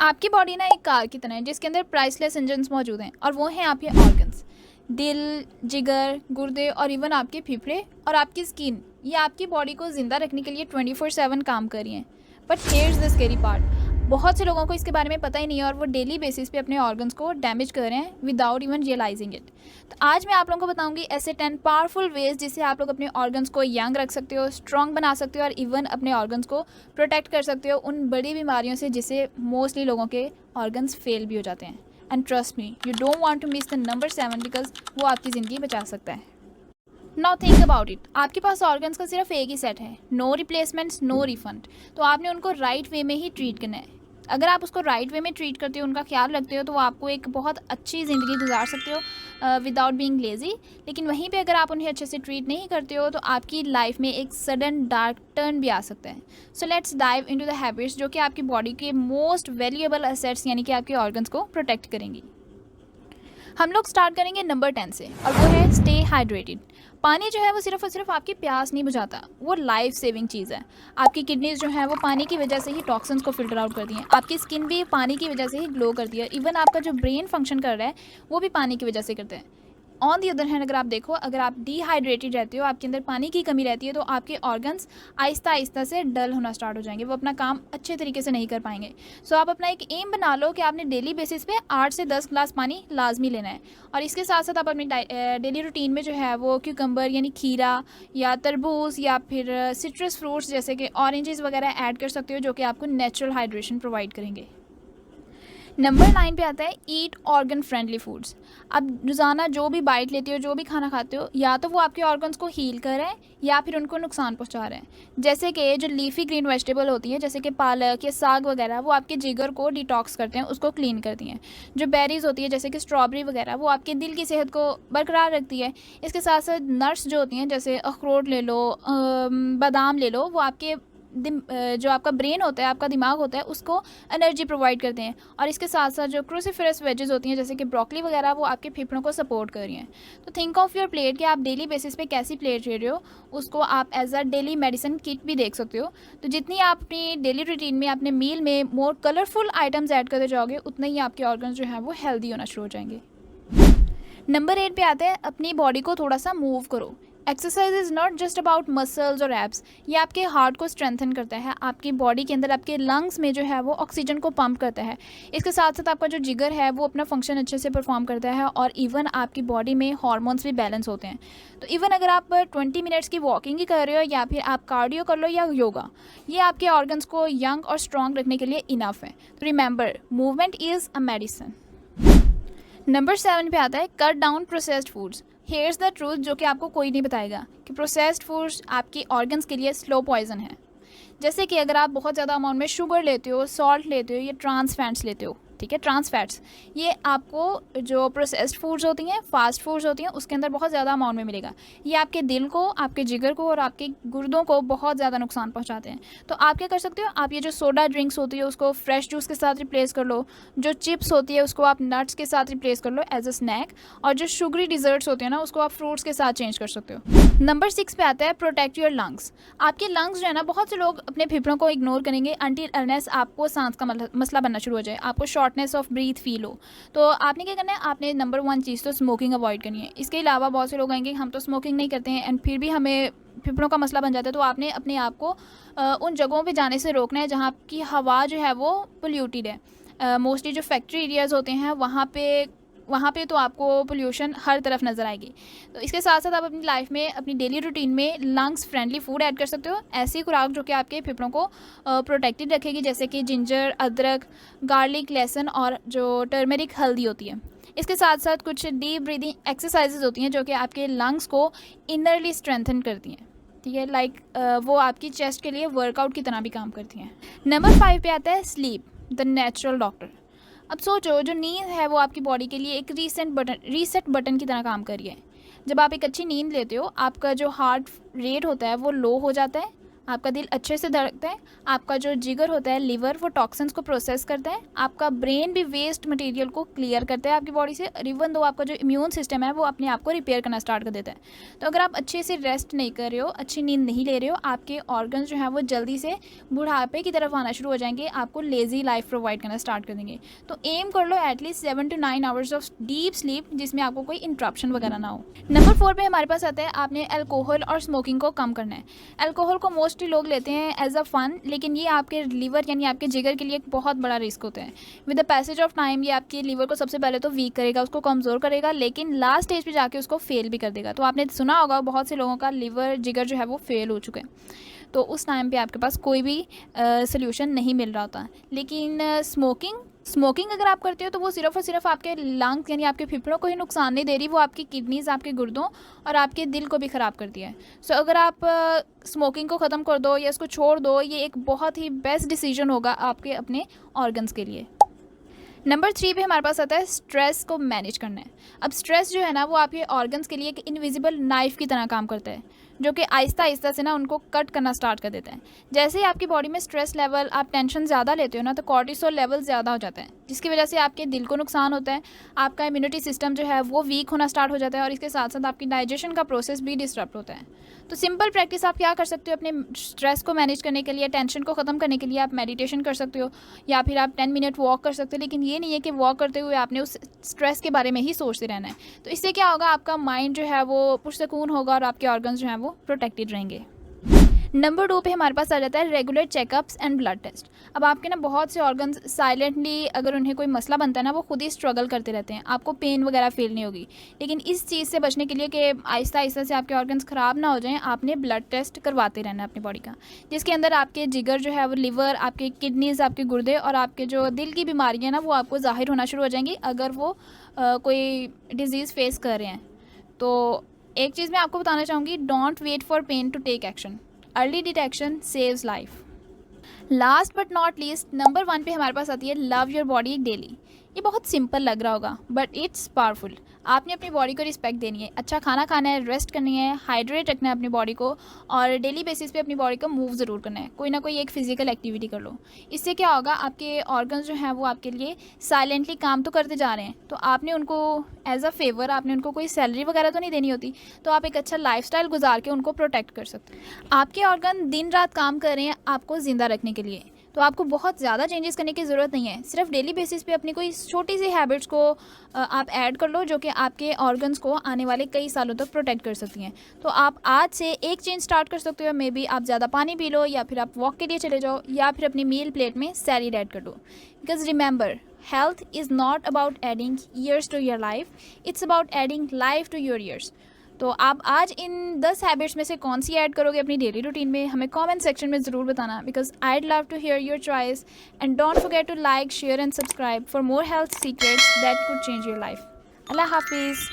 आपकी बॉडी ना एक कार की तरह है जिसके अंदर प्राइसलेस इंजन्स मौजूद हैं और वो हैं आपके ऑर्गन्स। दिल, जिगर, गुर्दे और इवन आपके फेफड़े और आपकी स्किन, ये आपकी बॉडी को ज़िंदा रखने के लिए 24/7 काम कर रही हैं। But here's the scary part, बहुत से लोगों को इसके बारे में पता ही नहीं है और वो डेली बेसिस पे अपने ऑर्गन्स को डैमेज कर रहे हैं विदाउट इवन रियलाइजिंग इट। तो आज मैं आप लोगों को बताऊंगी ऐसे 10 पावरफुल वेज जिससे आप लोग अपने ऑर्गन्स को यंग रख सकते हो, स्ट्रॉन्ग बना सकते हो और इवन अपने ऑर्गन्स को प्रोटेक्ट कर सकते हो उन बड़ी बीमारियों से जिससे मोस्टली लोगों के ऑर्गन्स फेल भी हो जाते हैं। And trust me, you don't want to miss the number 7 because वो आपकी ज़िंदगी बचा सकता है। नाउ थिंक अबाउट इट, आपके पास ऑर्गन्स का सिर्फ एक ही सेट है, नो रिप्लेसमेंट्स, नो रिफंड। तो आपने उनको राइट वे में ही ट्रीट करना है। अगर आप उसको राइट वे में ट्रीट करते हो, उनका ख्याल रखते हो, तो वो आपको एक बहुत अच्छी ज़िंदगी गुजार सकते हो विदाउट बीइंग लेज़ी। लेकिन वहीं पे अगर आप उन्हें अच्छे से ट्रीट नहीं करते हो तो आपकी लाइफ में एक सडन डार्क टर्न भी आ सकता है। So let's dive into the habits जो कि आपकी बॉडी के मोस्ट वैल्यूएबल एसेट्स यानी कि आपके ऑर्गन्स को प्रोटेक्ट करेंगी। हम लोग स्टार्ट करेंगे नंबर 10 से और वो है स्टे हाइड्रेटेड। पानी जो है वो सिर्फ और सिर्फ आपकी प्यास नहीं बुझाता, वो लाइफ सेविंग चीज़ है। आपकी किडनीज जो है वो पानी की वजह से ही टॉक्सिन्स को फिल्टर आउट करती हैं। आपकी स्किन भी पानी की वजह से ही ग्लो करती है। इवन आपका जो ब्रेन फंक्शन कर रहा है वो भी पानी की वजह से करता है। ऑन दी अदर हैंड अगर आप देखो, अगर आप डिहाइड्रेटेड रहते हो, आपके अंदर पानी की कमी रहती है, तो आपके ऑर्गन्स आहिस्ता आहिस्ता से डल होना स्टार्ट हो जाएंगे, वो अपना काम अच्छे तरीके से नहीं कर पाएंगे। सो आप अपना एक एम बना लो कि आपने डेली बेसिस पे 8 से 10 ग्लास पानी लाजमी लेना है। और इसके साथ साथ आप अपनी डेली रूटीन में जो है वो क्यूकम्बर यानी खीरा या तरबूज या फिर सिट्रस फ्रूट्स जैसे कि ऑरेंजेस वगैरह ऐड कर सकते हो जो कि आपको नेचुरल हाइड्रेशन प्रोवाइड करेंगे। नंबर 9 पे आता है ईट ऑर्गन फ्रेंडली फूड्स। अब रोज़ाना जो भी बाइट लेते हो, जो भी खाना खाते हो, या तो वो आपके ऑर्गन्स को हील कर रहे हैं या फिर उनको नुकसान पहुंचा रहे हैं। जैसे कि जो लीफी ग्रीन वेजिटेबल होती है जैसे कि पालक या साग वगैरह, वो आपके जिगर को डिटॉक्स करते हैं, उसको क्लीन करती हैं। जो बेरीज़ होती है जैसे कि स्ट्रॉबेरी वगैरह, वो आपके दिल की सेहत को बरकरार रखती है। इसके साथ साथ नट्स जो होती हैं जैसे अखरोट ले लो, बादाम ले लो, वो आपके जो आपका ब्रेन होता है, आपका दिमाग होता है, उसको एनर्जी प्रोवाइड करते हैं। और इसके साथ साथ जो क्रूसीफेरस वेजेस होती हैं जैसे कि ब्रोकली वगैरह, वो आपके फेफड़ों को सपोर्ट कर रही हैं। तो थिंक ऑफ योर प्लेट कि आप डेली बेसिस पे कैसी प्लेट ले रहे हो, उसको आप as a daily medicine kit भी देख सकते हो। तो जितनी आप अपनी डेली रूटीन में अपने मील में मोर कलरफुल आइटम्स ऐड करते जाओगे, उतना ही आपके ऑर्गन्स जो है वो हेल्दी होना शुरू हो जाएंगे। नंबर 8 पे आते हैं अपनी बॉडी को थोड़ा सा मूव करो। Exercise is not just about muscles और एब्स, ये आपके हार्ट को स्ट्रेंथन करता है, आपकी बॉडी के अंदर आपके लंग्स में जो है वो ऑक्सीजन को पंप करता है। इसके साथ साथ आपका जो जिगर है वो अपना फंक्शन अच्छे से परफॉर्म करता है और इवन आपकी बॉडी में हार्मोन्स भी बैलेंस होते हैं। तो इवन अगर आप 20 मिनट्स की वॉकिंग ही कर रहे हो या फिर आप कार्डियो कर लो या योगा, ये आपके ऑर्गन्स को यंग और स्ट्रॉन्ग रखने के लिए इनफ है। तो remember, movement is a medicine. Number 7 पे आता है cut down processed foods. Hairs the truth जो कि आपको कोई नहीं बताएगा कि प्रोसेस्ड फूड्स आपकी ऑर्गन्स के लिए स्लो पॉइजन है। जैसे कि अगर आप बहुत ज़्यादा अमाउंट में शुगर लेते हो, सॉल्ट लेते हो या ट्रांस फैट्स लेते हो, ठीक है, ट्रांस फैट्स, ये आपको जो प्रोसेस्ड फूड्स होती हैं, फास्ट फूड्स होती हैं, उसके अंदर बहुत ज़्यादा अमाउंट में मिलेगा। ये आपके दिल को, आपके जिगर को और आपके गुर्दों को बहुत ज़्यादा नुकसान पहुंचाते हैं। तो आप क्या कर सकते हो, आप ये जो सोडा ड्रिंक्स होती है उसको फ्रेश जूस के साथ रिप्लेस कर लो। जो चिप्स होती है उसको आप नट्स के साथ रिप्लेस कर लो एज अ स्नैक। और जो शुगरी डिजर्ट्स होते हैं ना, उसको आप फ्रूट्स के साथ चेंज कर सकते हो। नंबर 6 पे आता है प्रोटेक्ट योर लंग्स। आपके लंग्स जो है ना, बहुत से लोग अपने फेफड़ों को इग्नोर करेंगे अनटिल अनलेस आपको सांस का मसला बनना शुरू हो जाए, आपको शॉर्टनेस ऑफ ब्रीथ फील हो। तो आपने क्या करना है, आपने नंबर 1 चीज़ तो स्मोकिंग अवॉइड करनी है। इसके अलावा बहुत से लोग आएंगे हम तो स्मोकिंग नहीं करते हैं एंड फिर भी हमें फेफड़ों का मसला बन जाता है। तो आपने अपने आप को उन जगहों पे जाने से रोकना है जहाँ की हवा जो है वो पोल्यूटेड है। मोस्टली जो फैक्ट्री एरियाज़ होते हैं वहाँ पे तो आपको पोल्यूशन हर तरफ नज़र आएगी। तो इसके साथ साथ आप अपनी लाइफ में, अपनी डेली रूटीन में लंग्स फ्रेंडली फूड ऐड कर सकते हो। ऐसी खुराक जो कि आपके फेफड़ों को प्रोटेक्टेड रखेगी, जैसे कि जिंजर, अदरक, गार्लिक, लहसुन और जो टर्मरिक हल्दी होती है। इसके साथ साथ कुछ डीप ब्रीदिंग एक्सरसाइजेज होती हैं जो कि आपके लंग्स को इनरली स्ट्रेंथन करती हैं, ठीक है, लाइक वो आपकी चेस्ट के लिए वर्कआउट की तरह भी काम करती हैं। नंबर 5 पे आता है स्लीप, द नेचुरल डॉक्टर। अब सोचो, जो नींद है वो आपकी बॉडी के लिए एक रीसेट बटन की तरह काम कर रही है। जब आप एक अच्छी नींद लेते हो, आपका जो हार्ट रेट होता है वो लो हो जाता है, आपका दिल अच्छे से धड़कता है, आपका जो जिगर होता है, लिवर, वो टॉक्सिन्स को प्रोसेस करता है, आपका ब्रेन भी वेस्ट मटेरियल को क्लियर करता है आपकी बॉडी से, इवन दो आपका जो इम्यून सिस्टम है वो अपने आप को रिपेयर करना स्टार्ट कर देता है। तो अगर आप अच्छे से रेस्ट नहीं कर रहे हो, अच्छी नींद नहीं ले रहे हो, आपके ऑर्गन्स जो है वो जल्दी से बुढ़ापे की तरफ आना शुरू हो जाएंगे, आपको लेजी लाइफ प्रोवाइड करना स्टार्ट कर देंगे। तो एम कर लो at least 7 to 9 hours of deep sleep, जिसमें आपको कोई इंटरप्शन वगैरह ना हो। नंबर 4 पे हमारे पास आता है आपने अल्कोहल और स्मोकिंग को कम करना है। अल्कोहल को मोस्टली लोग लेते हैं एज अ फन, लेकिन ये आपके लीवर यानी आपके जिगर के लिए एक बहुत बड़ा रिस्क होता है। With the passage of time ये आपके लीवर को सबसे पहले तो वीक करेगा, उसको कमज़ोर करेगा, लेकिन लास्ट स्टेज पे जाके उसको फेल भी कर देगा। तो आपने सुना होगा बहुत से लोगों का लीवर जिगर जो है वो फेल हो चुके हैं, तो उस टाइम पे आपके पास कोई भी सोल्यूशन नहीं मिल रहा होता। लेकिन स्मोकिंग अगर आप करते हो तो वो सिर्फ और सिर्फ आपके लंग्स यानी आपके फेफड़ों को ही नुकसान नहीं दे रही, वो आपकी किडनीज़, आपके गुर्दों और आपके दिल को भी ख़राब करती है। सो अगर आप स्मोकिंग को ख़त्म कर दो या इसको छोड़ दो, ये एक बहुत ही बेस्ट डिसीजन होगा आपके अपने ऑर्गन्स के लिए। नंबर 3 पे हमारे पास आता है स्ट्रेस को मैनेज करना है। अब स्ट्रेस जो है ना वो आपके ऑर्गन्स के लिए एक इनविजिबल नाइफ की तरह काम करता है, जो कि आहिस्ता आहिस्ता से ना उनको कट करना स्टार्ट कर देता है। जैसे ही आपकी बॉडी में स्ट्रेस लेवल, आप टेंशन ज़्यादा लेते हो ना, तो कॉर्टिसोल लेवल ज़्यादा हो जाता है, जिसकी वजह से आपके दिल को नुकसान होता है, आपका इम्यूनिटी सिस्टम जो है वो वीक होना स्टार्ट हो जाता है, और इसके साथ साथ आपकी डाइजेशन का प्रोसेस भी डिस्टर्ब होता है। तो सिंपल प्रैक्टिस आप क्या कर सकते हो अपने स्ट्रेस को मैनेज करने के लिए, टेंशन को ख़त्म करने के लिए? आप मेडिटेशन कर सकते हो, या फिर आप 10 मिनट वॉक कर सकते हो। लेकिन ये नहीं है कि वॉक करते हुए आपने उस स्ट्रेस के बारे में ही सोचते रहना है। तो इससे क्या होगा, आपका माइंड जो है वो पुरसकून होगा और आपके ऑर्गन्स जो हैं वो प्रोटेक्टेड रहेंगे। नंबर 2 पे हमारे पास आ जाता है regular checkups and blood test. अब आपके ना बहुत से ऑर्गन्स साइलेंटली, अगर उन्हें कोई मसला बनता है ना, वो खुद ही स्ट्रगल करते रहते हैं, आपको पेन वगैरह फील नहीं होगी। लेकिन इस चीज़ से बचने के लिए कि आहिस्ता आहिस्ता से आपके ऑर्गन्स ख़राब ना हो जाएं, आपने ब्लड टेस्ट करवाते रहना है अपनी बॉडी का, जिसके अंदर आपके जिगर जो है वो, लिवर, आपके किडनीज़, आपके गुर्दे और आपके जो दिल की बीमारियाँ ना वो आपको ज़ाहिर होना शुरू हो जाएंगी अगर वो कोई डिज़ीज़ फेस कर रहे हैं। तो एक चीज़ मैं आपको बताना चाहूँगी, don't wait for pain to take action. Early detection saves life. Last but not least, number 1 पे हमारे पास आती है लव योर बॉडी डेली। ये बहुत सिंपल लग रहा होगा बट इट्स पावरफुल। आपने अपनी बॉडी को रिस्पेक्ट देनी है, अच्छा खाना खाना है, रेस्ट करनी है, हाइड्रेट रखना है अपनी बॉडी को, और डेली बेसिस पे अपनी बॉडी को मूव ज़रूर करना है। कोई ना कोई एक फिजिकल एक्टिविटी कर लो। इससे क्या होगा, आपके ऑर्गन्स जो हैं वो आपके लिए साइलेंटली काम तो करते जा रहे हैं, तो आपने उनको एज अ फेवर, आपने उनको कोई सैलरी वगैरह तो नहीं देनी होती, तो आप एक अच्छा लाइफस्टाइल गुजार के उनको प्रोटेक्ट कर सकते हैं। आपके ऑर्गन दिन रात काम कर रहे हैं आपको ज़िंदा रखने के लिए, तो आपको बहुत ज़्यादा चेंजेस करने की ज़रूरत नहीं है। सिर्फ डेली बेसिस पे अपनी कोई छोटी सी हैबिट्स को आप ऐड कर लो, जो कि आपके ऑर्गन्स को आने वाले कई सालों तक प्रोटेक्ट कर सकती हैं। तो आप आज से एक चेंज स्टार्ट कर सकते हो। मे बी आप ज़्यादा पानी पी लो, या फिर आप वॉक के लिए चले जाओ, या फिर अपनी मील प्लेट में सैलड ऐड कर लो। Because remember, health is not about adding years to your life, it's about adding life to your years. तो आप आज इन 10 हैबिट्स में से कौन सी ऐड करोगे अपनी डेली रूटीन में, हमें कमेंट सेक्शन में ज़रूर बताना, because I'd love to hear your choice. And don't forget to like, share and subscribe for more health secrets that could change your life. अल्लाह हाफिज़।